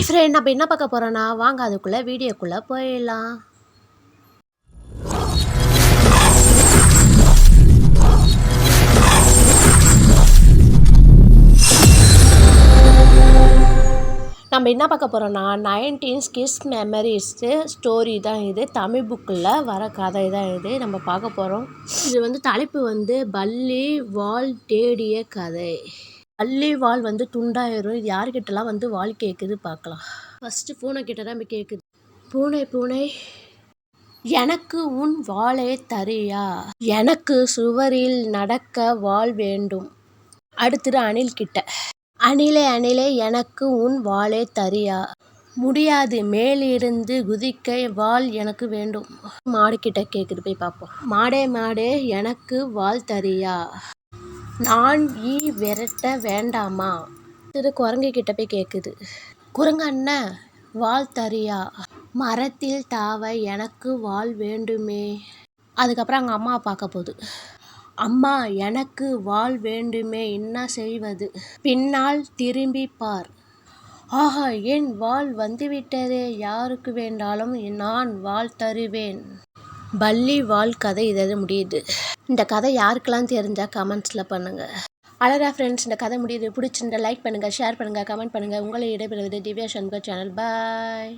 Hi friend, நம்ம என்ன பார்க்க போகிறோன்னா வாங்க அதுக்குள்ளே வீடியோக்குள்ளே போயிடலாம். நம்ம என்ன பார்க்க போகிறோன்னா 19 கிட்ஸ் மெமரிஸு ஸ்டோரி தான் இது. தமிழ் புக்கில் வர கதை தான் இது நம்ம பார்க்க போகிறோம். இது தலைப்பு பல்லி வால் தேடிய கதை. பல்லி வால் துண்டாயிரும். இது யாருக்கிட்டலாம் வால் கேட்குது பார்க்கலாம். ஃபஸ்ட்டு பூனை கிட்ட தான் போய் கேட்குது. பூனை பூனை எனக்கு உன் வாளை தரியா, எனக்கு சுவரில் நடக்க வாள் வேண்டும். அடுத்தது அணில் கிட்ட, அணிலே அணிலே எனக்கு உன் வாளை தரியா, முடியாது மேலிருந்து குதிக்க வாள் எனக்கு வேண்டும். மாடு கிட்ட கேட்குது, போய் பார்ப்போம். மாடே மாடே எனக்கு வாள் தரியா, நான் விரட்ட வேண்டாமா. திரு குரங்கு கிட்ட போய் கேட்குது, குரங்கு அண்ணன் வாள் தரியா, மரத்தில் தாவ எனக்கு வாள் வேண்டுமே. அதுக்கப்புறம் அங்கே அம்மா பார்க்க போகுது. அம்மா எனக்கு வாள் வேண்டுமே, என்ன செய்வது. பின்னால் திரும்பி பார். ஆஹா, என் வாள் வந்துவிட்டதே, யாருக்கு வேண்டாலும் நான் வாள் தருவேன். பல்லி வால் கதை இதை முடியுது. இந்த கதை யாருக்கெல்லாம் தெரிஞ்சால் கமெண்ட்ஸில் பண்ணுங்கள். அழகா ஃப்ரெண்ட்ஸ், இந்த கதை முடியுது. பிடிச்சிருந்தா லைக் பண்ணுங்கள், ஷேர் பண்ணுங்கள், கமெண்ட் பண்ணுங்கள். உங்களை இடைபெறுவது திவ்யா சண்முக சேனல். பாய்.